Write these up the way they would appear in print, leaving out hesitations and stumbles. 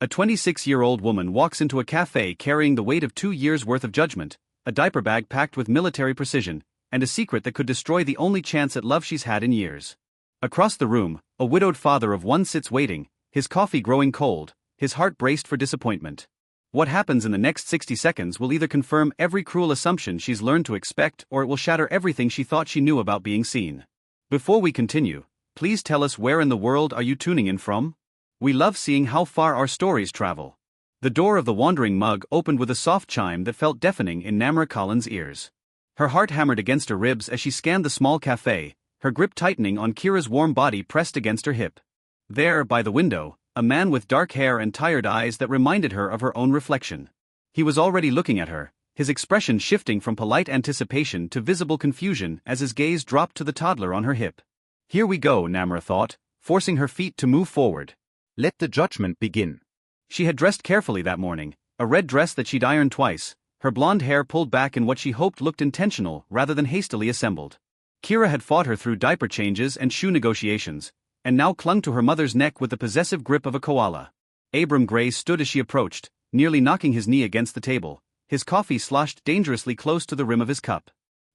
A 26-year-old woman walks into a cafe carrying the weight of 2 years' worth of judgment, a diaper bag packed with military precision, and a secret that could destroy the only chance at love she's had in years. Across the room, a widowed father of one sits waiting, his coffee growing cold, his heart braced for disappointment. What happens in the next 60 seconds will either confirm every cruel assumption she's learned to expect, or it will shatter everything she thought she knew about being seen. Before we continue, please tell us where in the world are you tuning in from? We love seeing how far our stories travel. The door of the wandering mug opened with a soft chime that felt deafening in Namra Collins' ears. Her heart hammered against her ribs as she scanned the small cafe, her grip tightening on Kira's warm body pressed against her hip. There, by the window, a man with dark hair and tired eyes that reminded her of her own reflection. He was already looking at her, his expression shifting from polite anticipation to visible confusion as his gaze dropped to the toddler on her hip. Here we go, Namra thought, forcing her feet to move forward. Let the judgment begin. She had dressed carefully that morning, a red dress that she'd ironed twice, her blonde hair pulled back in what she hoped looked intentional rather than hastily assembled. Kira had fought her through diaper changes and shoe negotiations, and now clung to her mother's neck with the possessive grip of a koala. Abram Gray stood as she approached, nearly knocking his knee against the table, his coffee sloshed dangerously close to the rim of his cup.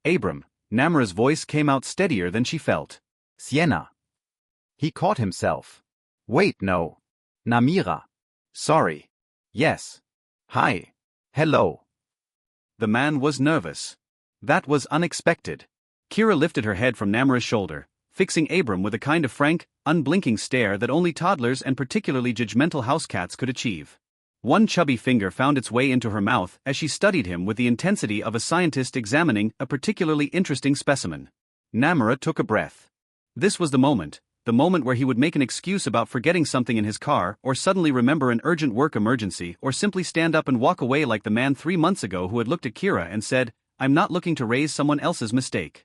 Abram, Namra's voice came out steadier than she felt. Sienna. He caught himself. Wait, no. Namira. Sorry. Yes. Hi. Hello. The man was nervous. That was unexpected. Kira lifted her head from Namra's shoulder, fixing Abram with a kind of frank, unblinking stare that only toddlers and particularly judgmental house cats could achieve. One chubby finger found its way into her mouth as she studied him with the intensity of a scientist examining a particularly interesting specimen. Namra took a breath. This was the moment where he would make an excuse about forgetting something in his car, or suddenly remember an urgent work emergency, or simply stand up and walk away like the man 3 months ago who had looked at Kira and said, "I'm not looking to raise someone else's mistake."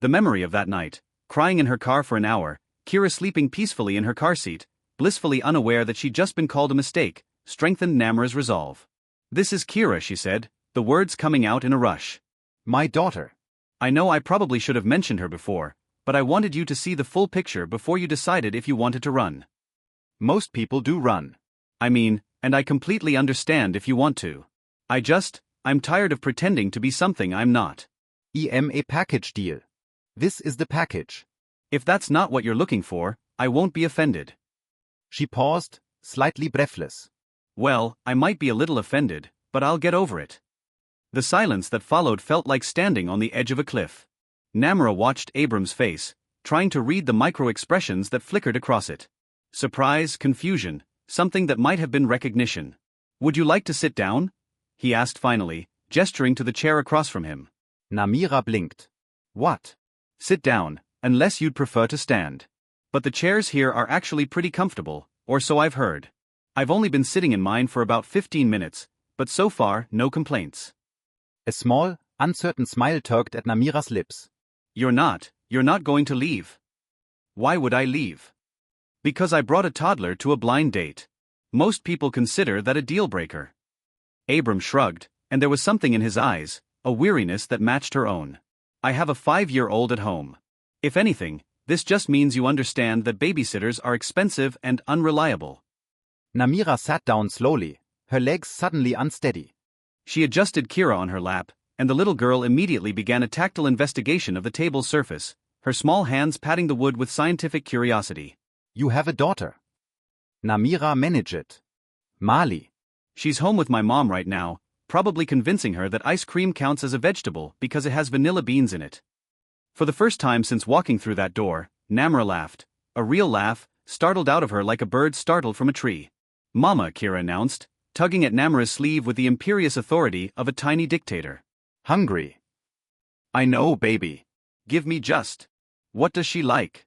The memory of that night, crying in her car for an hour, Kira sleeping peacefully in her car seat, blissfully unaware that she'd just been called a mistake, strengthened Namra's resolve. "This is Kira," she said, the words coming out in a rush. My daughter. I know I probably should have mentioned her before, but I wanted you to see the full picture before you decided if you wanted to run. Most people do run. I mean, and I completely understand if you want to. I'm tired of pretending to be something I'm not. A package deal. This is the package. If that's not what you're looking for, I won't be offended. She paused, slightly breathless. Well, I might be a little offended, but I'll get over it. The silence that followed felt like standing on the edge of a cliff. Namra watched Abram's face, trying to read the micro-expressions that flickered across it. Surprise, confusion, something that might have been recognition. "Would you like to sit down?" he asked finally, gesturing to the chair across from him. Namira blinked. What? "Sit down, unless you'd prefer to stand. But the chairs here are actually pretty comfortable, or so I've heard. I've only been sitting in mine for about 15 minutes, but so far, no complaints." A small, uncertain smile tugged at Namira's lips. You're not going to leave." "Why would I leave?" "Because I brought a toddler to a blind date. Most people consider that a deal-breaker." Abram shrugged, and there was something in his eyes, a weariness that matched her own. "I have a 5-year-old at home. If anything, this just means you understand that babysitters are expensive and unreliable." Namira sat down slowly, her legs suddenly unsteady. She adjusted Kira on her lap, and the little girl immediately began a tactile investigation of the table's surface, her small hands patting the wood with scientific curiosity. You have a daughter. Namira manage it. Mali. She's home with my mom right now, probably convincing her that ice cream counts as a vegetable because it has vanilla beans in it. For the first time since walking through that door, Namra laughed, a real laugh, startled out of her like a bird startled from a tree. "Mama," Kira announced, tugging at Namra's sleeve with the imperious authority of a tiny dictator. Hungry. "I know, baby. Give me just. What does she like?"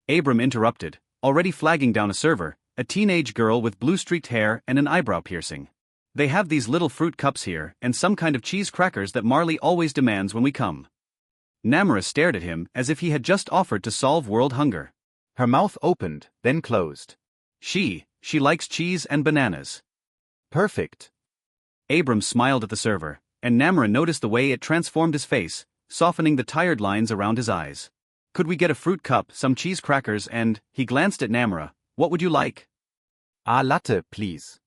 Abram interrupted, already flagging down a server, a teenage girl with blue-streaked hair and an eyebrow piercing. "They have these little fruit cups here and some kind of cheese crackers that Marley always demands when we come." Namra stared at him as if he had just offered to solve world hunger. Her mouth opened, then closed. She likes cheese and bananas." Perfect. Abram smiled at the server, and Namra noticed the way it transformed his face, softening the tired lines around his eyes. "Could we get a fruit cup, some cheese crackers and," he glanced at Namra, "what would you like?" A latte, please.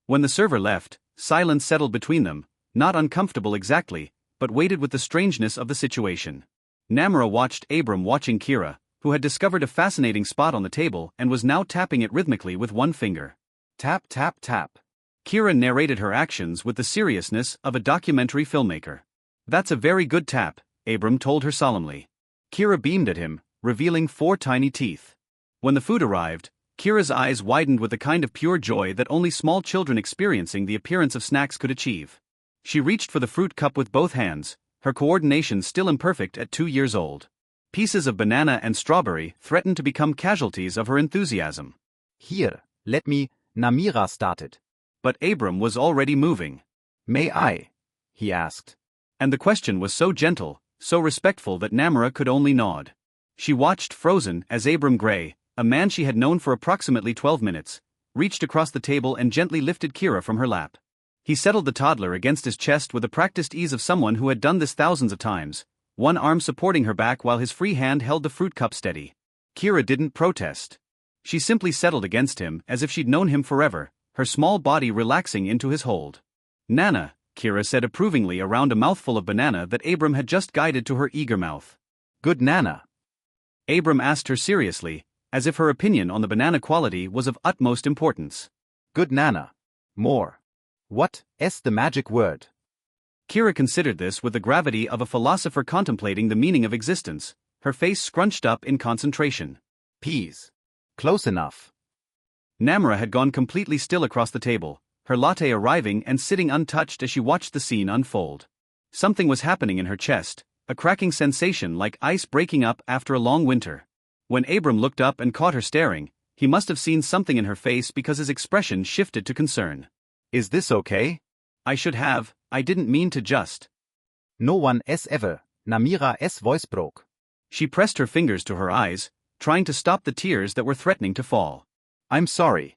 When the server left, silence settled between them, not uncomfortable exactly, but weighted with the strangeness of the situation. Namra watched Abram watching Kira, who had discovered a fascinating spot on the table and was now tapping it rhythmically with one finger. Tap, tap, tap. Kira narrated her actions with the seriousness of a documentary filmmaker. That's a very good tap, Abram told her solemnly. Kira beamed at him, revealing 4 tiny teeth. When the food arrived, Kira's eyes widened with the kind of pure joy that only small children experiencing the appearance of snacks could achieve. She reached for the fruit cup with both hands, her coordination still imperfect at 2 years old. Pieces of banana and strawberry threatened to become casualties of her enthusiasm. Here, let me, Namira started. But Abram was already moving. May I? He asked. And the question was so gentle, so respectful that Namra could only nod. She watched frozen as Abram Gray, a man she had known for approximately 12 minutes, reached across the table and gently lifted Kira from her lap. He settled the toddler against his chest with the practiced ease of someone who had done this thousands of times, one arm supporting her back while his free hand held the fruit cup steady. Kira didn't protest. She simply settled against him as if she'd known him forever, her small body relaxing into his hold. Nana, Kira said approvingly around a mouthful of banana that Abram had just guided to her eager mouth. Good Nana. Abram asked her seriously, as if her opinion on the banana quality was of utmost importance. Good Nana. More. What is the magic word? Kira considered this with the gravity of a philosopher contemplating the meaning of existence, her face scrunched up in concentration. Peas. Close enough. Namra had gone completely still across the table, her latte arriving and sitting untouched as she watched the scene unfold. Something was happening in her chest, a cracking sensation like ice breaking up after a long winter. When Abram looked up and caught her staring, he must have seen something in her face because his expression shifted to concern. Is this okay? I didn't mean to just. No one is ever, Namira's voice broke. She pressed her fingers to her eyes, trying to stop the tears that were threatening to fall. I'm sorry.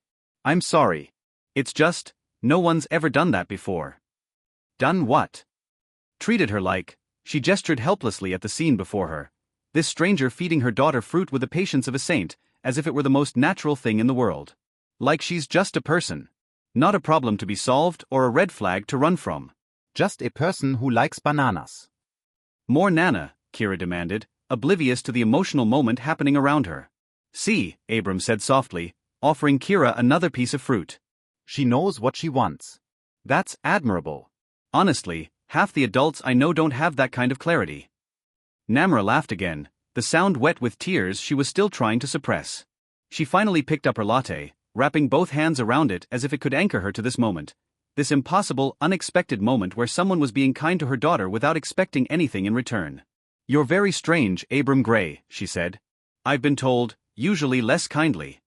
It's just, no one's ever done that before. Done what? Treated her like, she gestured helplessly at the scene before her. This stranger feeding her daughter fruit with the patience of a saint, as if it were the most natural thing in the world. Like she's just a person. Not a problem to be solved or a red flag to run from. Just a person who likes bananas. More Nana, Kira demanded, oblivious to the emotional moment happening around her. See, Abram said softly, offering Kira another piece of fruit. She knows what she wants. That's admirable. Honestly, half the adults I know don't have that kind of clarity. Namra laughed again, the sound wet with tears she was still trying to suppress. She finally picked up her latte, wrapping both hands around it as if it could anchor her to this moment. This impossible, unexpected moment where someone was being kind to her daughter without expecting anything in return. You're very strange, Abram Gray, she said. I've been told, usually less kindly.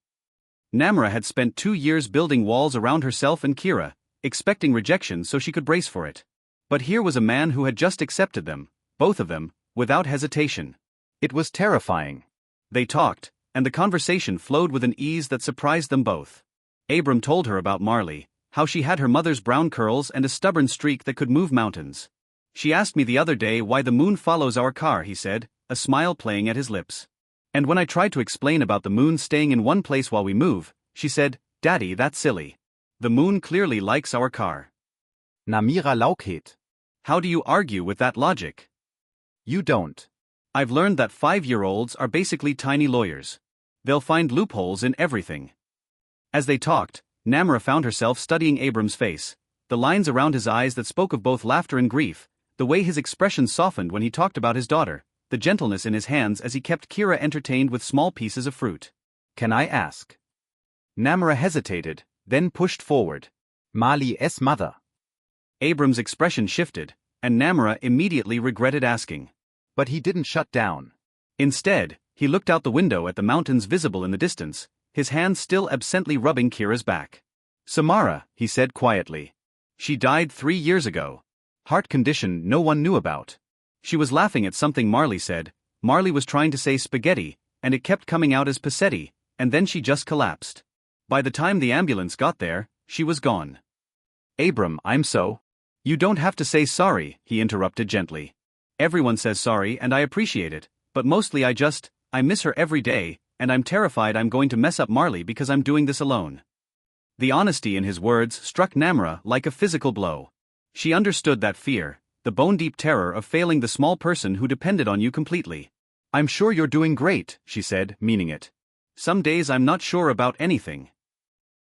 Namra had spent 2 years building walls around herself and Kira, expecting rejection so she could brace for it. But here was a man who had just accepted them, both of them, without hesitation. It was terrifying. They talked, and the conversation flowed with an ease that surprised them both. Abram told her about Marley, how she had her mother's brown curls and a stubborn streak that could move mountains. She asked me the other day why the moon follows our car, he said, a smile playing at his lips. And when I tried to explain about the moon staying in one place while we move, she said, Daddy, that's silly. The moon clearly likes our car. Namira laukhet. How do you argue with that logic? You don't. I've learned that 5-year-olds are basically tiny lawyers. They'll find loopholes in everything. As they talked, Namra found herself studying Abram's face, the lines around his eyes that spoke of both laughter and grief, the way his expression softened when he talked about his daughter, the gentleness in his hands as he kept Kira entertained with small pieces of fruit. Can I ask? Namra hesitated, then pushed forward. Marley's mother. Abram's expression shifted, and Namra immediately regretted asking. But he didn't shut down. Instead, he looked out the window at the mountains visible in the distance, his hands still absently rubbing Kira's back. Samara, he said quietly. She died 3 years ago. Heart condition no one knew about. She was laughing at something Marley said. Marley was trying to say spaghetti, and it kept coming out as passetti, and then she just collapsed. By the time the ambulance got there, she was gone. Abram, I'm so. You don't have to say sorry, he interrupted gently. Everyone says sorry and I appreciate it, but mostly I miss her every day, and I'm terrified I'm going to mess up Marley because I'm doing this alone. The honesty in his words struck Namra like a physical blow. She understood that fear, the bone-deep terror of failing the small person who depended on you completely. "I'm sure you're doing great," she said, meaning it. "Some days I'm not sure about anything."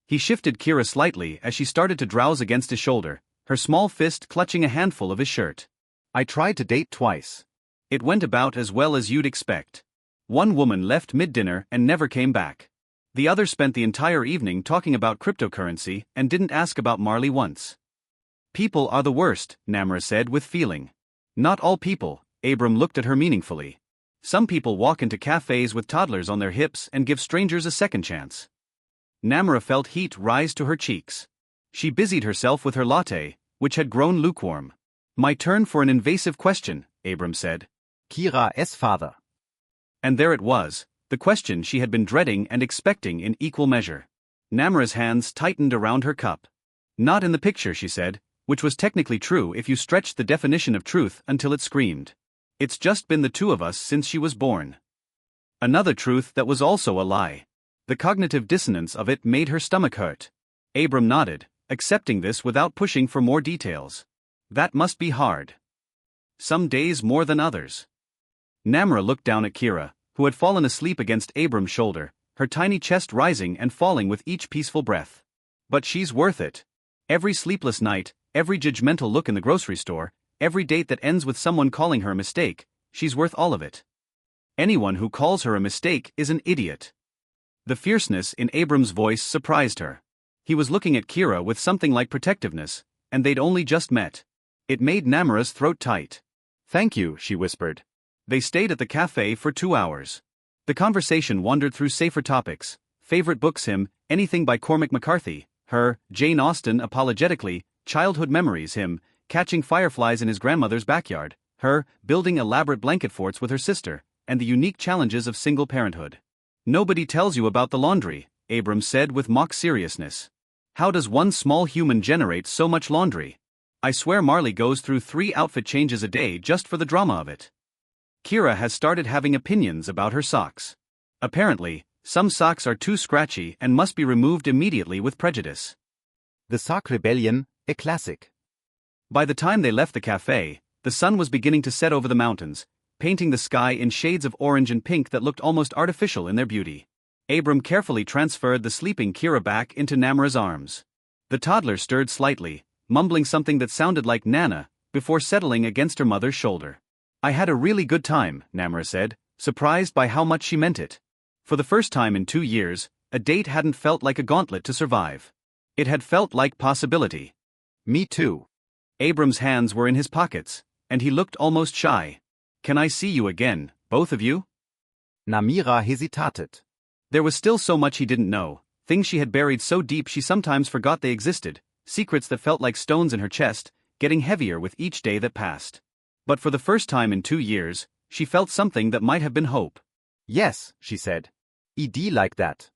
He shifted Kira slightly as she started to drowse against his shoulder, her small fist clutching a handful of his shirt. "I tried to date twice. It went about as well as you'd expect. One woman left mid-dinner and never came back. The other spent the entire evening talking about cryptocurrency and didn't ask about Marley once." "People are the worst," Namra said with feeling. "Not all people," Abram looked at her meaningfully. "Some people walk into cafes with toddlers on their hips and give strangers a second chance." Namra felt heat rise to her cheeks. She busied herself with her latte, which had grown lukewarm. "My turn for an invasive question," Abram said. Kira's father. And there it was, the question she had been dreading and expecting in equal measure. Namra's hands tightened around her cup. "Not in the picture," she said, which was technically true if you stretched the definition of truth until it screamed. "It's just been the two of us since she was born." Another truth that was also a lie. The cognitive dissonance of it made her stomach hurt. Abram nodded, accepting this without pushing for more details. "That must be hard. Some days more than others." Namra looked down at Kira, who had fallen asleep against Abram's shoulder, her tiny chest rising and falling with each peaceful breath. "But she's worth it. Every sleepless night, every judgmental look in the grocery store, every date that ends with someone calling her a mistake, she's worth all of it. Anyone who calls her a mistake is an idiot." The fierceness in Abram's voice surprised her. He was looking at Kira with something like protectiveness, and they'd only just met. It made Namra's throat tight. "Thank you," she whispered. They stayed at the cafe for 2 hours. The conversation wandered through safer topics: favorite books, him, anything by Cormac McCarthy, her, Jane Austen apologetically, childhood memories, him, catching fireflies in his grandmother's backyard, her, building elaborate blanket forts with her sister, and the unique challenges of single parenthood. "Nobody tells you about the laundry," Abram said with mock seriousness. "How does one small human generate so much laundry? I swear Marley goes through 3 outfit changes a day just for the drama of it." Kira has started having opinions about her socks. Apparently, some socks are too scratchy and must be removed immediately with prejudice. The Sock Rebellion, a classic. By the time they left the cafe, the sun was beginning to set over the mountains, painting the sky in shades of orange and pink that looked almost artificial in their beauty. Abram carefully transferred the sleeping Kira back into Namra's arms. The toddler stirred slightly, mumbling something that sounded like Nana, before settling against her mother's shoulder. "I had a really good time," Namra said, surprised by how much she meant it. For the first time in 2 years, a date hadn't felt like a gauntlet to survive. It had felt like possibility. "Me too." Abram's hands were in his pockets, and he looked almost shy. "Can I see you again, both of you?" Namira hesitated. There was still so much he didn't know, things she had buried so deep she sometimes forgot they existed, secrets that felt like stones in her chest, getting heavier with each day that passed. But for the first time in 2 years, she felt something that might have been hope. "Yes," she said. "ED like that."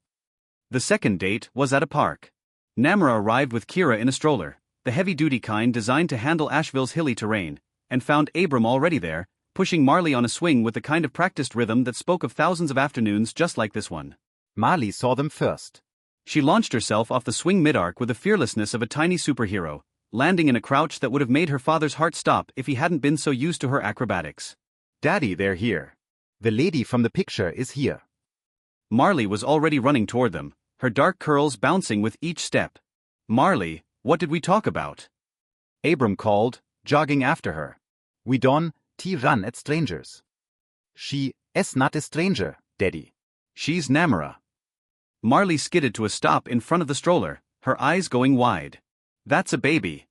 The second date was at a park. Namra arrived with Kira in a stroller, the heavy-duty kind designed to handle Asheville's hilly terrain, and found Abram already there, pushing Marley on a swing with the kind of practiced rhythm that spoke of thousands of afternoons just like this one. Marley saw them first. She launched herself off the swing mid-arc with the fearlessness of a tiny superhero, landing in a crouch that would have made her father's heart stop if he hadn't been so used to her acrobatics. "Daddy, they're here. The lady from the picture is here." Marley was already running toward them, her dark curls bouncing with each step. "Marley, what did we talk about?" Abram called, jogging after her. "We don't run at strangers." "She is not a stranger, Daddy." "She's Namra." Marley skidded to a stop in front of the stroller, her eyes going wide. "That's a baby."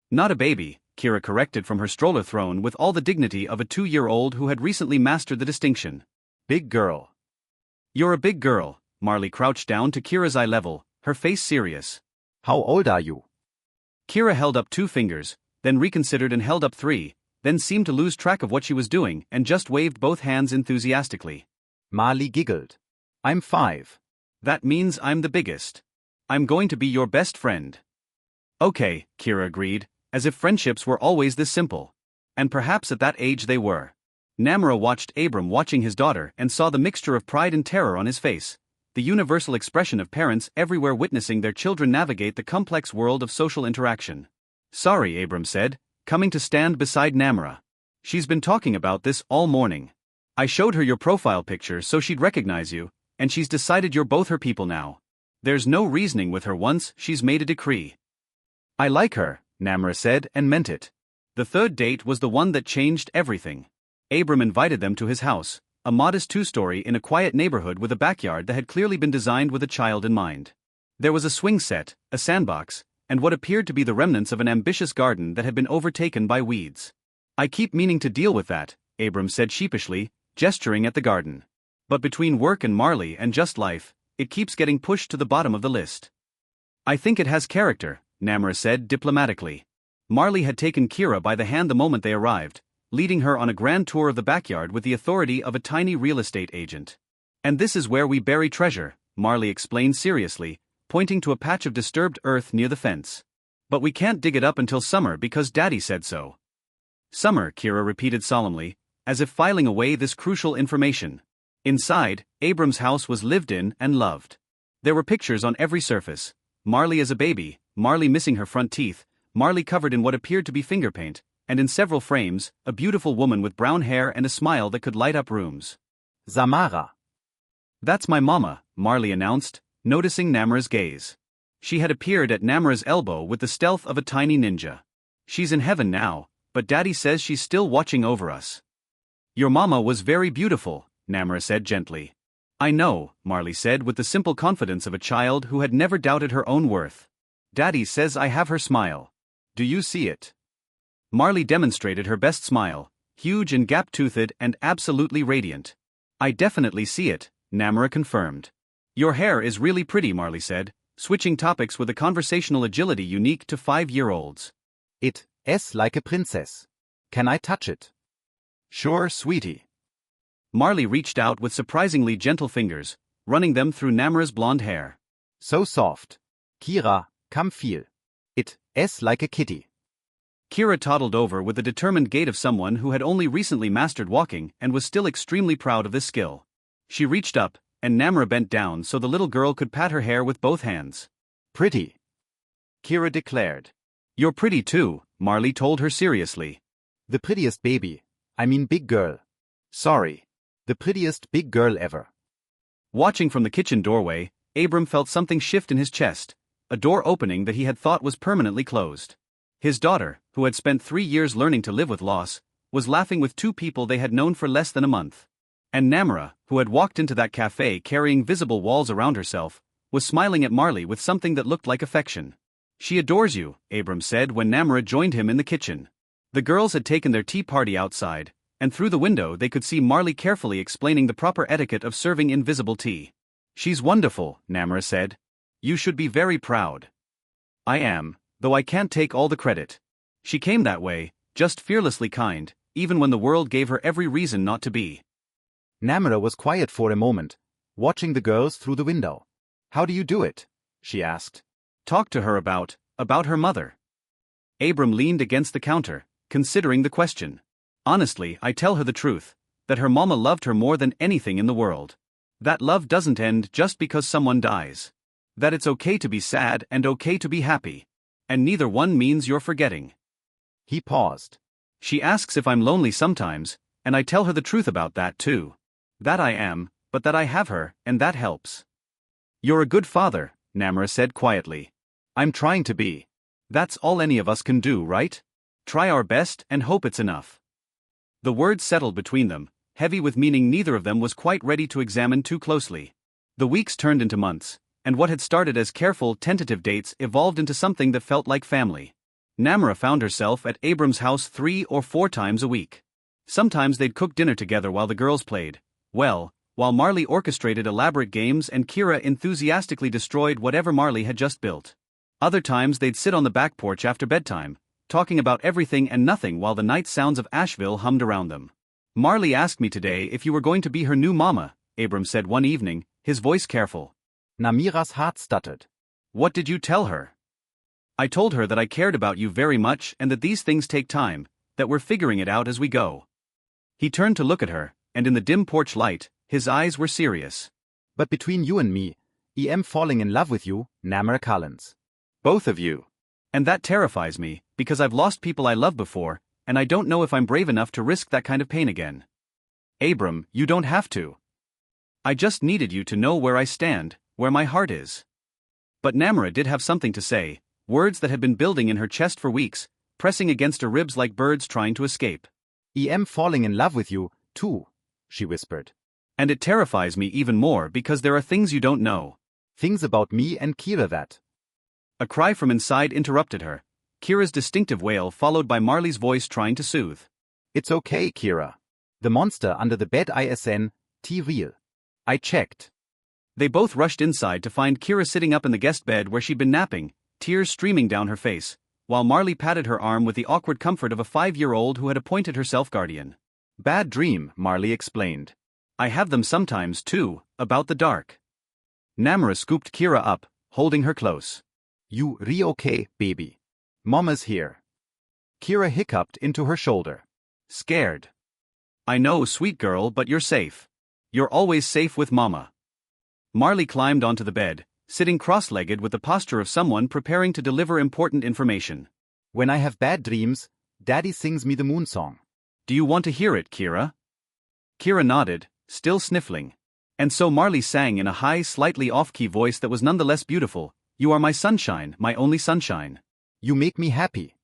"Not a baby," Kira corrected from her stroller throne with all the dignity of a 2-year-old who had recently mastered the distinction. "Big girl." "You're a big girl." Marley crouched down to Kira's eye level, her face serious. "How old are you?" Kira held up 2 fingers, then reconsidered and held up 3, then seemed to lose track of what she was doing and just waved both hands enthusiastically. Marley giggled. "I'm 5. "That means I'm the biggest. I'm going to be your best friend." "Okay," Kira agreed, as if friendships were always this simple. And perhaps at that age they were. Namra watched Abram watching his daughter and saw the mixture of pride and terror on his face, the universal expression of parents everywhere witnessing their children navigate the complex world of social interaction. Sorry, Abram said, coming to stand beside Namra. She's been talking about this all morning. I showed her your profile picture so she'd recognize you, and she's decided you're both her people now. There's no reasoning with her once she's made a decree. I like her, Namra said and meant it. The third date was the one that changed everything. Abram invited them to his house, a modest two-story in a quiet neighborhood with a backyard that had clearly been designed with a child in mind. There was a swing set, a sandbox, and what appeared to be the remnants of an ambitious garden that had been overtaken by weeds. I keep meaning to deal with that, Abram said sheepishly, gesturing at the garden. But between work and Marley and just life, it keeps getting pushed to the bottom of the list. I think it has character, Namra said diplomatically. Marley had taken Kira by the hand the moment they arrived, leading her on a grand tour of the backyard with the authority of a tiny real estate agent. And this is where we bury treasure, Marley explained seriously, pointing to a patch of disturbed earth near the fence. But we can't dig it up until summer because Daddy said so. Summer, Kira repeated solemnly, as if filing away this crucial information. Inside, Abram's house was lived in and loved. There were pictures on every surface. Marley as a baby, Marley missing her front teeth, Marley covered in what appeared to be finger paint, and in several frames, a beautiful woman with brown hair and a smile that could light up rooms. Samara. That's my mama, Marley announced, noticing Namra's gaze. She had appeared at Namra's elbow with the stealth of a tiny ninja. She's in heaven now, but Daddy says she's still watching over us. Your mama was very beautiful, Namra said gently. I know, Marley said with the simple confidence of a child who had never doubted her own worth. Daddy says I have her smile. Do you see it? Marley demonstrated her best smile, huge and gap-toothed and absolutely radiant. I definitely see it, Namra confirmed. Your hair is really pretty, Marley said, switching topics with a conversational agility unique to 5-year-olds. It's like a princess. Can I touch it? Sure, sweetie. Marley reached out with surprisingly gentle fingers, running them through Namra's blonde hair. So soft. Kira, come feel. It's like a kitty. Kira toddled over with the determined gait of someone who had only recently mastered walking and was still extremely proud of this skill. She reached up, and Namra bent down so the little girl could pat her hair with both hands. Pretty, Kira declared. You're pretty too, Marley told her seriously. The prettiest baby. I mean big girl. Sorry. The prettiest big girl ever. Watching from the kitchen doorway, Abram felt something shift in his chest, a door opening that he had thought was permanently closed. His daughter, who had spent 3 years learning to live with loss, was laughing with 2 people they had known for less than a month. And Namra, who had walked into that cafe carrying visible walls around herself, was smiling at Marley with something that looked like affection. She adores you, Abram said when Namra joined him in the kitchen. The girls had taken their tea party outside, and through the window they could see Marley carefully explaining the proper etiquette of serving invisible tea. She's wonderful, Namra said. You should be very proud. I am, though I can't take all the credit. She came that way, just fearlessly kind, even when the world gave her every reason not to be. Namra was quiet for a moment, watching the girls through the window. How do you do it? She asked. Talk to her about her mother. Abram leaned against the counter, considering the question. Honestly, I tell her the truth, that her mama loved her more than anything in the world. That love doesn't end just because someone dies. That it's okay to be sad and okay to be happy. And neither one means you're forgetting. He paused. She asks if I'm lonely sometimes, and I tell her the truth about that too. That I am, but that I have her, and that helps. You're a good father, Namra said quietly. I'm trying to be. That's all any of us can do, right? Try our best and hope it's enough. The words settled between them, heavy with meaning neither of them was quite ready to examine too closely. The weeks turned into months, and what had started as careful, tentative dates evolved into something that felt like family. Namra found herself at Abram's house 3 or 4 times a week. Sometimes they'd cook dinner together while the girls played, while Marley orchestrated elaborate games and Kira enthusiastically destroyed whatever Marley had just built. Other times they'd sit on the back porch after bedtime, talking about everything and nothing while the night sounds of Asheville hummed around them. Marley asked me today if you were going to be her new mama, Abram said one evening, his voice careful. Namira's heart stuttered. What did you tell her? I told her that I cared about you very much and that these things take time, that we're figuring it out as we go. He turned to look at her, and in the dim porch light, his eyes were serious. But between you and me, I'm falling in love with you, Namara Collins. Both of you. And that terrifies me, because I've lost people I loved before, and I don't know if I'm brave enough to risk that kind of pain again. Abram, you don't have to. I just needed you to know where I stand, where my heart is. But Namara did have something to say, words that had been building in her chest for weeks, pressing against her ribs like birds trying to escape. I'm falling in love with you, too, she whispered. And it terrifies me even more because there are things you don't know. Things about me and Kira that. A cry from inside interrupted her, Kira's distinctive wail followed by Marley's voice trying to soothe. It's okay, Kira. The monster under the bed isn't real. I checked. They both rushed inside to find Kira sitting up in the guest bed where she'd been napping, tears streaming down her face, while Marley patted her arm with the awkward comfort of a 5-year-old who had appointed herself guardian. Bad dream, Marley explained. I have them sometimes, too, about the dark. Namara scooped Kira up, holding her close. You okay, baby? Mama's here. Kira hiccuped into her shoulder. Scared. I know, sweet girl, but you're safe. You're always safe with Mama. Marley climbed onto the bed, sitting cross-legged with the posture of someone preparing to deliver important information. When I have bad dreams, Daddy sings me the moon song. Do you want to hear it, Kira? Kira nodded, still sniffling. And so Marley sang in a high, slightly off-key voice that was nonetheless beautiful. You are my sunshine, my only sunshine. You make me happy.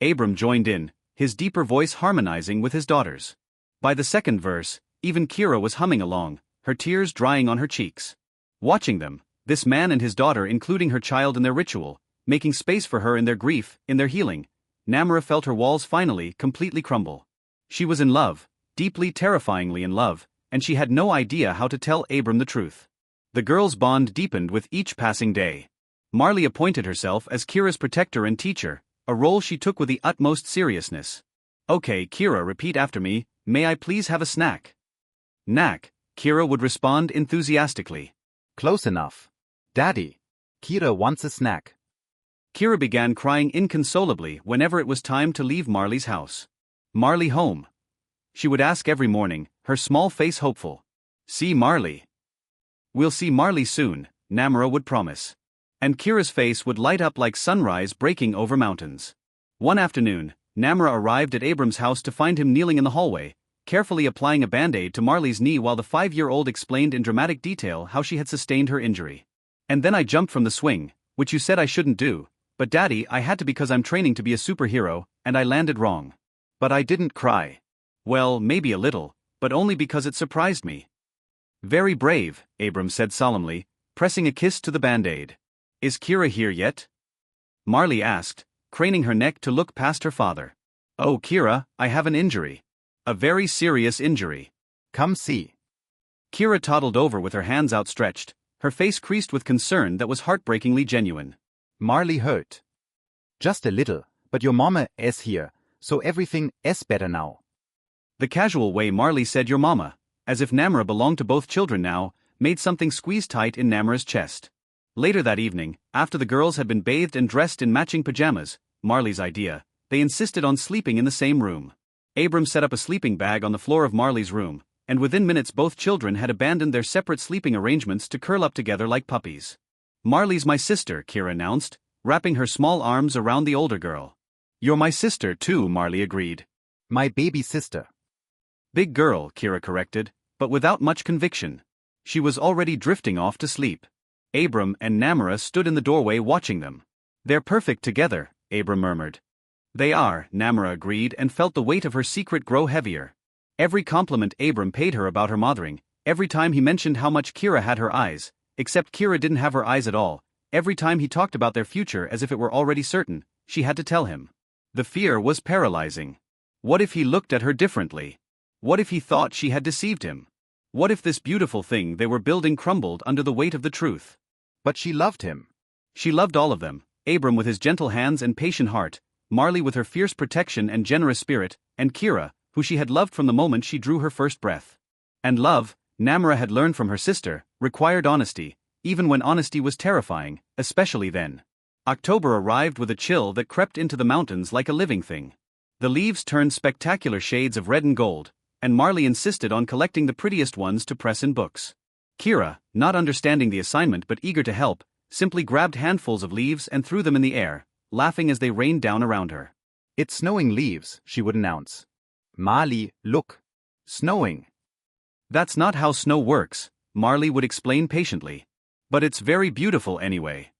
Abram joined in, his deeper voice harmonizing with his daughter's. By the second verse, even Kira was humming along, her tears drying on her cheeks. Watching them, this man and his daughter including her child in their ritual, making space for her in their grief, in their healing, Namara felt her walls finally, completely crumble. She was in love, deeply terrifyingly in love, and she had no idea how to tell Abram the truth. The girls' bond deepened with each passing day. Marley appointed herself as Kira's protector and teacher, a role she took with the utmost seriousness. Okay, Kira, repeat after me, may I please have a snack? Knack, Kira would respond enthusiastically. Close enough. Daddy, Kira wants a snack. Kira began crying inconsolably whenever it was time to leave Marley's house. Marley home? She would ask every morning, her small face hopeful. See Marley? We'll see Marley soon, Namara would promise. And Kira's face would light up like sunrise breaking over mountains. One afternoon, Namara arrived at Abram's house to find him kneeling in the hallway, carefully applying a band-aid to Marley's knee while the 5-year-old explained in dramatic detail how she had sustained her injury. And then I jumped from the swing, which you said I shouldn't do, but Daddy, I had to because I'm training to be a superhero, and I landed wrong. But I didn't cry. Well, maybe a little, but only because it surprised me. Very brave, Abram said solemnly, pressing a kiss to the band-aid. Is Kira here yet? Marley asked, craning her neck to look past her father. Oh, Kira, I have an injury. A very serious injury. Come see. Kira toddled over with her hands outstretched, her face creased with concern that was heartbreakingly genuine. Marley hurt. Just a little, but your mama is here, so everything is better now. The casual way Marley said your mama, as if Namara belonged to both children now, made something squeeze tight in Namara's chest. Later that evening, after the girls had been bathed and dressed in matching pajamas, Marley's idea, they insisted on sleeping in the same room. Abram set up a sleeping bag on the floor of Marley's room, and within minutes both children had abandoned their separate sleeping arrangements to curl up together like puppies. Marley's my sister, Kira announced, wrapping her small arms around the older girl. You're my sister too, Marley agreed. My baby sister. Big girl, Kira corrected, but without much conviction. She was already drifting off to sleep. Abram and Namara stood in the doorway watching them. They're perfect together, Abram murmured. They are, Namara agreed and felt the weight of her secret grow heavier. Every compliment Abram paid her about her mothering, every time he mentioned how much Kira had her eyes, except Kira didn't have her eyes at all, every time he talked about their future as if it were already certain, she had to tell him. The fear was paralyzing. What if he looked at her differently? What if he thought she had deceived him? What if this beautiful thing they were building crumbled under the weight of the truth? But she loved him. She loved all of them, Abram with his gentle hands and patient heart, Marley with her fierce protection and generous spirit, and Kira, who she had loved from the moment she drew her first breath. And love, Namara had learned from her sister, required honesty, even when honesty was terrifying, especially then. October arrived with a chill that crept into the mountains like a living thing. The leaves turned spectacular shades of red and gold, and Marley insisted on collecting the prettiest ones to press in books. Kira, not understanding the assignment but eager to help, simply grabbed handfuls of leaves and threw them in the air, laughing as they rained down around her. It's snowing leaves, she would announce. Marley, look. Snowing. That's not how snow works, Marley would explain patiently. But it's very beautiful anyway.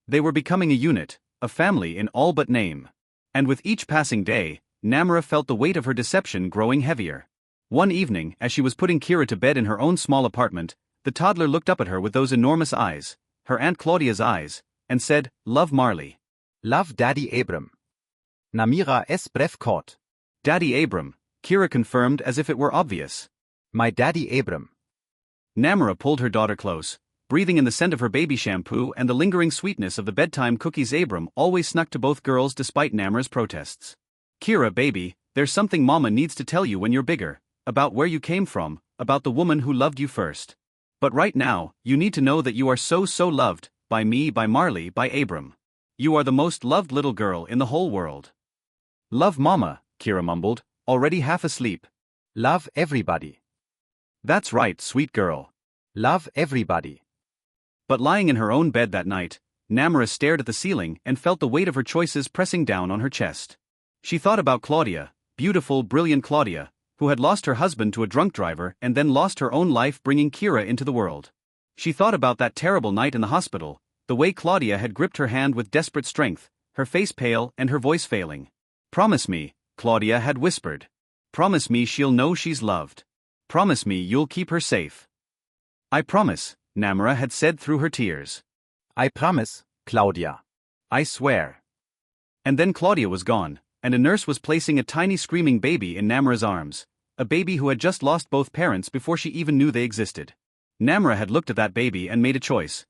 They were becoming a unit, a family in all but name. And with each passing day, Namra felt the weight of her deception growing heavier. One evening, as she was putting Kira to bed in her own small apartment, the toddler looked up at her with those enormous eyes, her Aunt Claudia's eyes, and said, "Love Marley." Love Daddy Abram. Namira es bref caught. Daddy Abram, Kira confirmed as if it were obvious. My Daddy Abram. Namra pulled her daughter close, breathing in the scent of her baby shampoo and the lingering sweetness of the bedtime cookies Abram always snuck to both girls despite Namra's protests. Kira, baby, there's something Mama needs to tell you when you're bigger, about where you came from, about the woman who loved you first. But right now, you need to know that you are so loved, by me, by Marley, by Abram. You are the most loved little girl in the whole world. Love Mama, Kira mumbled, already half asleep. Love everybody. That's right, sweet girl. Love everybody. But lying in her own bed that night, Namra stared at the ceiling and felt the weight of her choices pressing down on her chest. She thought about Claudia, beautiful, brilliant Claudia, who had lost her husband to a drunk driver and then lost her own life bringing Kira into the world. She thought about that terrible night in the hospital, the way Claudia had gripped her hand with desperate strength, her face pale and her voice failing. "Promise me," Claudia had whispered. "Promise me she'll know she's loved. Promise me you'll keep her safe." "I promise," Namra had said through her tears. I promise, Claudia. "I swear." And then Claudia was gone, and a nurse was placing a tiny screaming baby in Namra's arms, a baby who had just lost both parents before she even knew they existed. Namra had looked at that baby and made a choice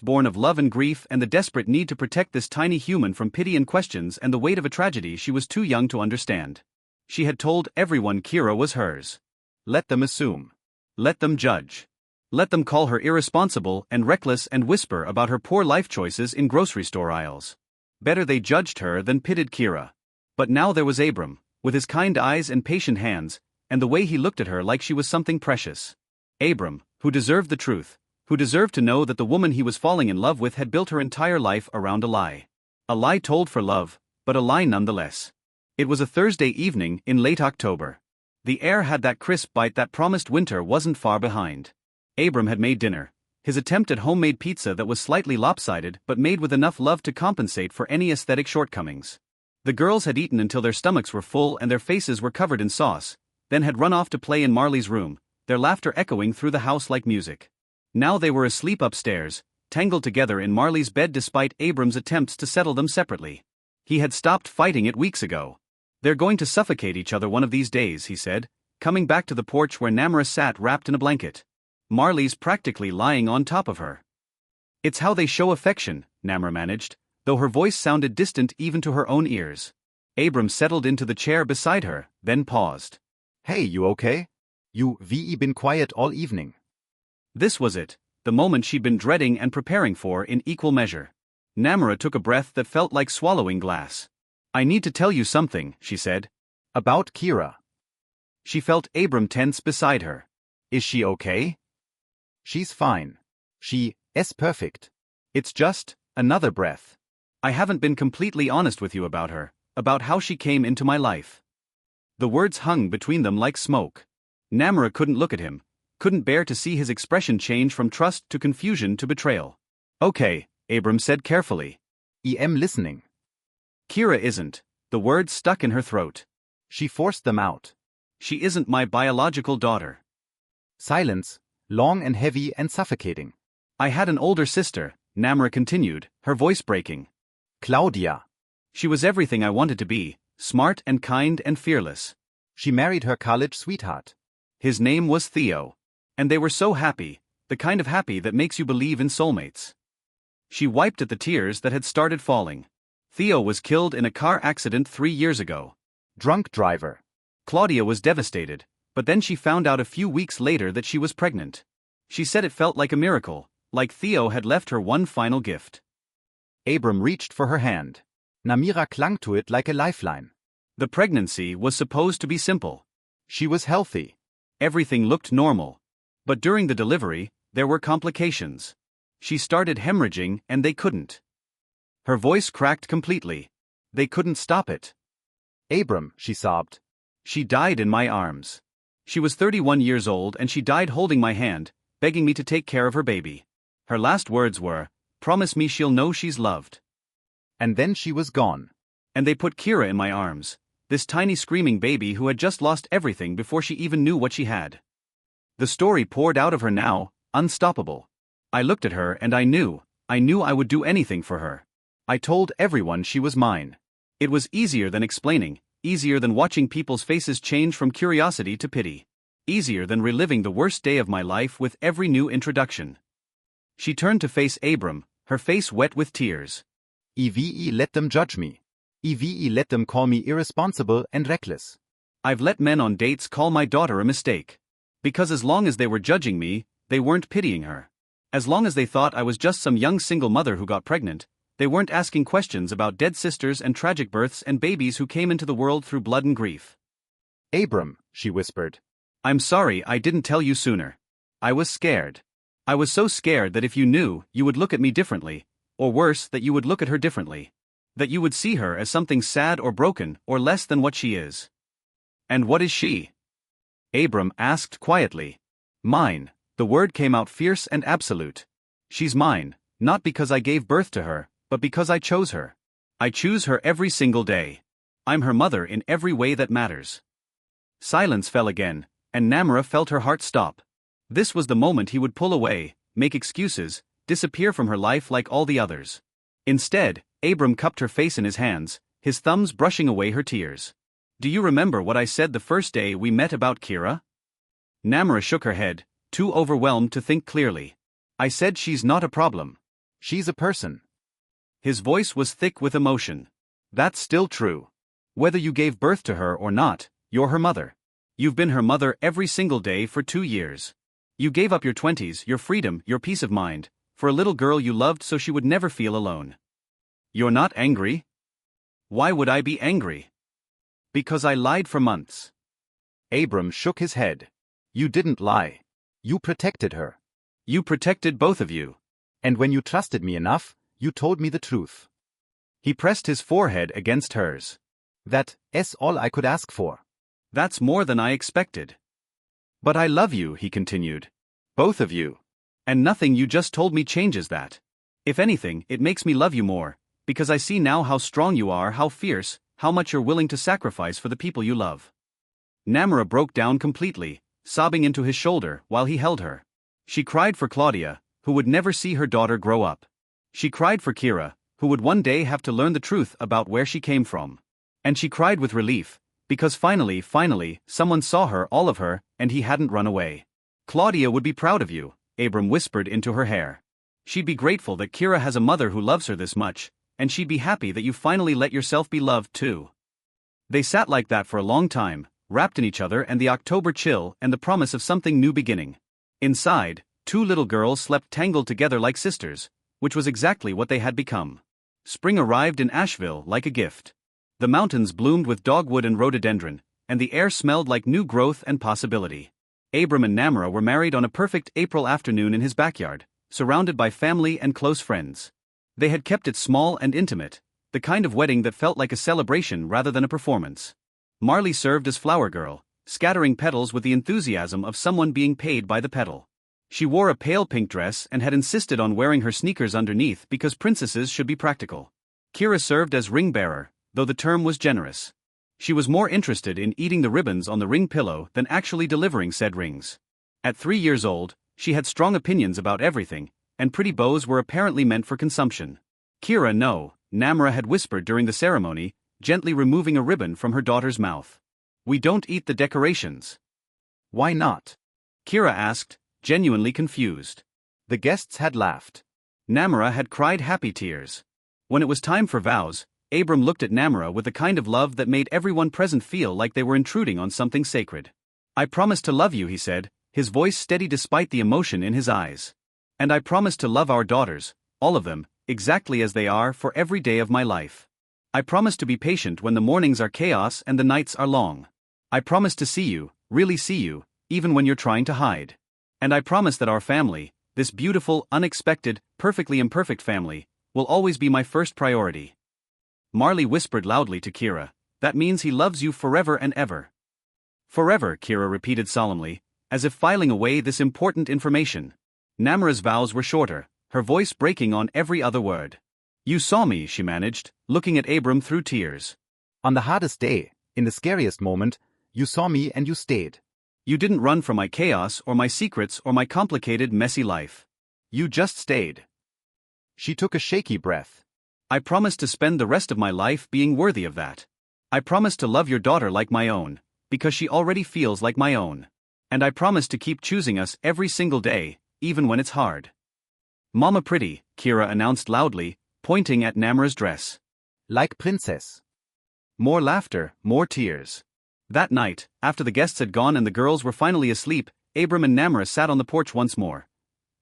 born of love and grief and the desperate need to protect this tiny human from pity and questions and the weight of a tragedy she was too young to understand. She had told everyone Kira was hers. Let them assume. Let them judge. Let them call her irresponsible and reckless and whisper about her poor life choices in grocery store aisles. Better they judged her than pitied Kira. But now there was Abram, with his kind eyes and patient hands, and the way he looked at her like she was something precious. Abram, who deserved the truth, who deserved to know that the woman he was falling in love with had built her entire life around a lie. A lie told for love, but a lie nonetheless. It was a Thursday evening in late October. The air had that crisp bite that promised winter wasn't far behind. Abram had made dinner, his attempt at homemade pizza that was slightly lopsided but made with enough love to compensate for any aesthetic shortcomings. The girls had eaten until their stomachs were full and their faces were covered in sauce, then had run off to play in Marley's room, their laughter echoing through the house like music. Now they were asleep upstairs, tangled together in Marley's bed despite Abram's attempts to settle them separately. He had stopped fighting it weeks ago. "They're going to suffocate each other one of these days," he said, coming back to the porch where Namra sat wrapped in a blanket. Marley's practically lying on top of her. "It's how they show affection," Namra managed, though her voice sounded distant even to her own ears. Abram settled into the chair beside her, then paused. Hey, you okay? We been quiet all evening. This was it, the moment she'd been dreading and preparing for in equal measure. Namra took a breath that felt like swallowing glass. "I need to tell you something," she said. About Kira. She felt Abram tense beside her. "Is she okay?" She's fine. She is perfect. It's just another breath. "I haven't been completely honest with you about her, about how she came into my life." The words hung between them like smoke. Namra couldn't look at him, couldn't bear to see his expression change from trust to confusion to betrayal. "Okay," Abram said carefully. I am listening. "Kira isn't." The words stuck in her throat. She forced them out. "She isn't my biological daughter." Silence, long and heavy and suffocating. "I had an older sister," Namra continued, her voice breaking. Claudia. "She was everything I wanted to be, smart and kind and fearless. She married her college sweetheart. His name was Theo. And they were so happy, the kind of happy that makes you believe in soulmates." She wiped at the tears that had started falling. "Theo was killed in a car accident 3 years ago. Drunk driver." Claudia was devastated, but then she found out a few weeks later that she was pregnant. She said it felt like a miracle, like Theo had left her one final gift. Abram reached for her hand. Namira clung to it like a lifeline. The pregnancy was supposed to be simple. She was healthy. Everything looked normal. But during the delivery, there were complications. She started hemorrhaging and they couldn't. Her voice cracked completely. They couldn't stop it. Abram, she sobbed. She died in my arms. She was 31 years old and she died holding my hand, begging me to take care of her baby. Her last words were, "Promise me she'll know she's loved." And then she was gone. And they put Kira in my arms, this tiny screaming baby who had just lost everything before she even knew what she had. The story poured out of her now, unstoppable. I looked at her and I knew I would do anything for her. I told everyone she was mine. It was easier than explaining, easier than watching people's faces change from curiosity to pity. Easier than reliving the worst day of my life with every new introduction. She turned to face Abram, her face wet with tears. Eve let them judge me. Eve let them call me irresponsible and reckless. I've let men on dates call my daughter a mistake. Because as long as they were judging me, they weren't pitying her. As long as they thought I was just some young single mother who got pregnant, they weren't asking questions about dead sisters and tragic births and babies who came into the world through blood and grief. Abram, she whispered. I'm sorry I didn't tell you sooner. I was scared. I was so scared that if you knew, you would look at me differently, or worse, that you would look at her differently. That you would see her as something sad or broken or less than what she is. And what is she? Abram asked quietly. Mine. The word came out fierce and absolute. She's mine, not because I gave birth to her, but because I chose her. I choose her every single day. I'm her mother in every way that matters. Silence fell again, and Namra felt her heart stop. This was the moment he would pull away, make excuses, disappear from her life like all the others. Instead, Abram cupped her face in his hands, his thumbs brushing away her tears. Do you remember what I said the first day we met about Kira? Namra shook her head, too overwhelmed to think clearly. I said she's not a problem. She's a person. His voice was thick with emotion. That's still true. Whether you gave birth to her or not, you're her mother. You've been her mother every single day for 2 years. You gave up your 20s, your freedom, your peace of mind, for a little girl you loved so she would never feel alone. You're not angry? Why would I be angry? Because I lied for months. Abram shook his head. You didn't lie. You protected her. You protected both of you. And when you trusted me enough, you told me the truth. He pressed his forehead against hers. That's all I could ask for. That's more than I expected. But I love you, he continued. Both of you. And nothing you just told me changes that. If anything, it makes me love you more, because I see now how strong you are, how fierce, how much you're willing to sacrifice for the people you love. Namra broke down completely, sobbing into his shoulder while he held her. She cried for Claudia, who would never see her daughter grow up. She cried for Kira, who would one day have to learn the truth about where she came from. And she cried with relief, because finally, someone saw her, all of her, and he hadn't run away. Claudia would be proud of you, Abram whispered into her hair. She'd be grateful that Kira has a mother who loves her this much, and she'd be happy that you finally let yourself be loved too. They sat like that for a long time, wrapped in each other and the October chill and the promise of something new beginning. Inside, 2 little girls slept tangled together like sisters, which was exactly what they had become. Spring arrived in Asheville like a gift. The mountains bloomed with dogwood and rhododendron, and the air smelled like new growth and possibility. Abram and Namra were married on a perfect April afternoon in his backyard, surrounded by family and close friends. They had kept it small and intimate, the kind of wedding that felt like a celebration rather than a performance. Marley served as flower girl, scattering petals with the enthusiasm of someone being paid by the petal. She wore a pale pink dress and had insisted on wearing her sneakers underneath because princesses should be practical. Kira served as ring bearer, though the term was generous. She was more interested in eating the ribbons on the ring pillow than actually delivering said rings. At 3 years old, she had strong opinions about everything, and pretty bows were apparently meant for consumption. Kira, no, Namra had whispered during the ceremony, gently removing a ribbon from her daughter's mouth. We don't eat the decorations. Why not? Kira asked, genuinely confused. The guests had laughed. Namra had cried happy tears. When it was time for vows, Abram looked at Namra with the kind of love that made everyone present feel like they were intruding on something sacred. I promise to love you, he said, his voice steady despite the emotion in his eyes. And I promise to love our daughters, all of them, exactly as they are for every day of my life. I promise to be patient when the mornings are chaos and the nights are long. I promise to see you, really see you, even when you're trying to hide. And I promise that our family, this beautiful, unexpected, perfectly imperfect family, will always be my first priority. Marley whispered loudly to Kira, that means he loves you forever and ever. Forever, Kira repeated solemnly, as if filing away this important information. Namra's vows were shorter, her voice breaking on every other word. You saw me, she managed, looking at Abram through tears. On the hardest day, in the scariest moment, you saw me and you stayed. You didn't run from my chaos or my secrets or my complicated, messy life. You just stayed. She took a shaky breath. I promised to spend the rest of my life being worthy of that. I promised to love your daughter like my own, because she already feels like my own. And I promised to keep choosing us every single day, even when it's hard. Mama pretty, Kira announced loudly, pointing at Namra's dress. Like princess. More laughter, more tears. That night, after the guests had gone and the girls were finally asleep, Abram and Namra sat on the porch once more.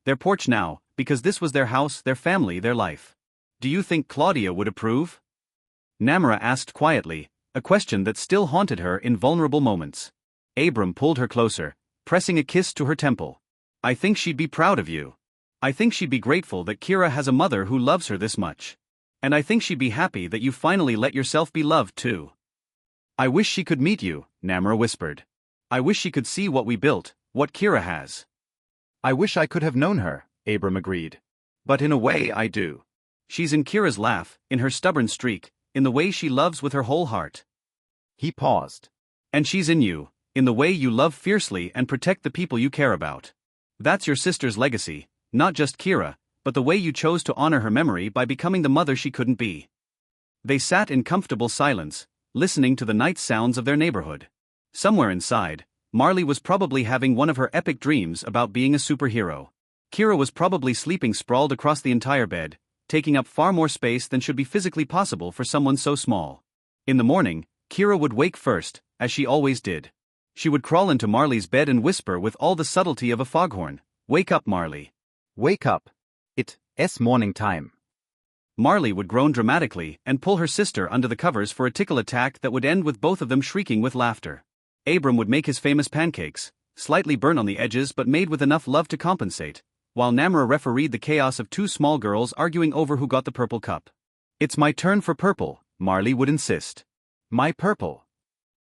Their porch now, because this was their house, their family, their life. Do you think Claudia would approve? Namra asked quietly, a question that still haunted her in vulnerable moments. Abram pulled her closer, pressing a kiss to her temple. I think she'd be proud of you. I think she'd be grateful that Kira has a mother who loves her this much. And I think she'd be happy that you finally let yourself be loved too. I wish she could meet you, Namra whispered. I wish she could see what we built, what Kira has. I wish I could have known her, Abram agreed. But in a way I do. She's in Kira's laugh, in her stubborn streak, in the way she loves with her whole heart. He paused. And she's in you, in the way you love fiercely and protect the people you care about. That's your sister's legacy, not just Kira, but the way you chose to honor her memory by becoming the mother she couldn't be. They sat in comfortable silence, listening to the night sounds of their neighborhood. Somewhere inside, Marley was probably having one of her epic dreams about being a superhero. Kira was probably sleeping sprawled across the entire bed, taking up far more space than should be physically possible for someone so small. In the morning, Kira would wake first, as she always did. She would crawl into Marley's bed and whisper with all the subtlety of a foghorn, "Wake up, Marley. Wake up. It's morning time." Marley would groan dramatically and pull her sister under the covers for a tickle attack that would end with both of them shrieking with laughter. Abram would make his famous pancakes, slightly burnt on the edges but made with enough love to compensate, while Namra refereed the chaos of two small girls arguing over who got the purple cup. It's my turn for purple, Marley would insist. My purple.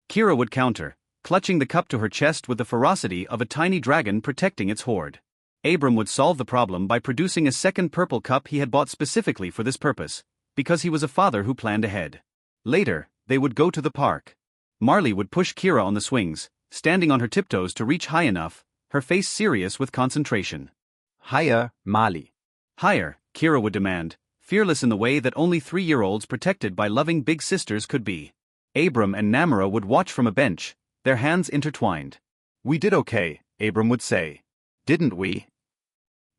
Kira would counter, clutching the cup to her chest with the ferocity of a tiny dragon protecting its hoard. Abram would solve the problem by producing a second purple cup he had bought specifically for this purpose, because he was a father who planned ahead. Later, they would go to the park. Marley would push Kira on the swings, standing on her tiptoes to reach high enough, her face serious with concentration. Higher, Marley. Higher, Kira would demand, fearless in the way that only 3-year-olds protected by loving big sisters could be. Abram and Namra would watch from a bench, their hands intertwined. We did okay, Abram would say. Didn't we?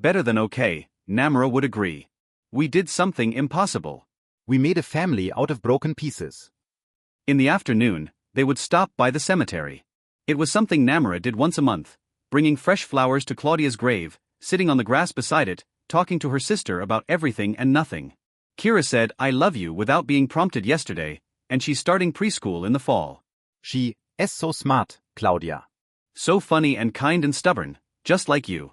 Better than okay, Namra would agree. We did something impossible. We made a family out of broken pieces. In the afternoon, they would stop by the cemetery. It was something Namra did once a month, bringing fresh flowers to Claudia's grave, sitting on the grass beside it, talking to her sister about everything and nothing. Kira said, "I love you" without being prompted yesterday, and she's starting preschool in the fall. She is so smart, Claudia. So funny and kind and stubborn, just like you.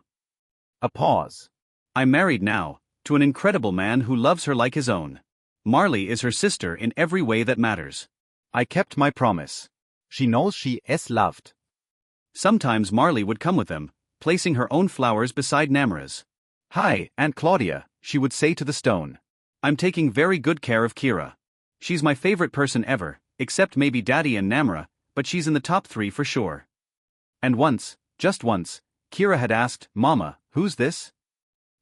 A pause. I'm married now, to an incredible man who loves her like his own. Marley is her sister in every way that matters. I kept my promise. She knows she is loved. Sometimes Marley would come with them, placing her own flowers beside Namra's. Hi, Aunt Claudia, she would say to the stone. I'm taking very good care of Kira. She's my favorite person ever, except maybe Daddy and Namra, but she's in the top 3 for sure. And once, just once, Kira had asked, Mama, who's this?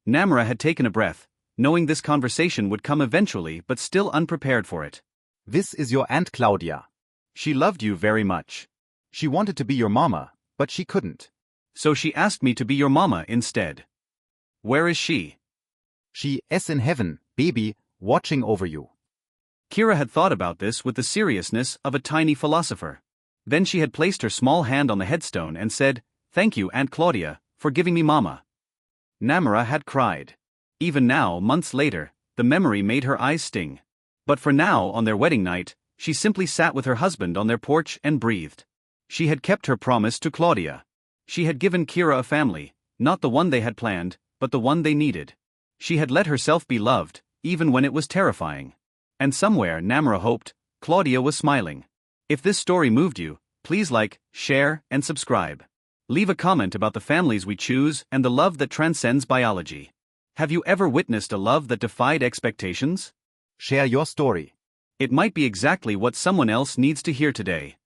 Namra had taken a breath, knowing this conversation would come eventually but still unprepared for it. This is your Aunt Claudia. She loved you very much. She wanted to be your mama, but she couldn't. So she asked me to be your mama instead. Where is she? She is in heaven, baby, watching over you. Kira had thought about this with the seriousness of a tiny philosopher. Then she had placed her small hand on the headstone and said, Thank you, Aunt Claudia, for giving me mama. Namra had cried. Even now, months later, the memory made her eyes sting. But for now, on their wedding night, she simply sat with her husband on their porch and breathed. She had kept her promise to Claudia. She had given Kira a family, Not the one they had planned, but the one they needed. She had let herself be loved, even when it was terrifying. And somewhere, Namra hoped, Claudia was smiling. If this story moved you, please like, share, and subscribe. Leave a comment about the families we choose and the love that transcends biology. Have you ever witnessed a love that defied expectations? Share your story. It might be exactly what someone else needs to hear today.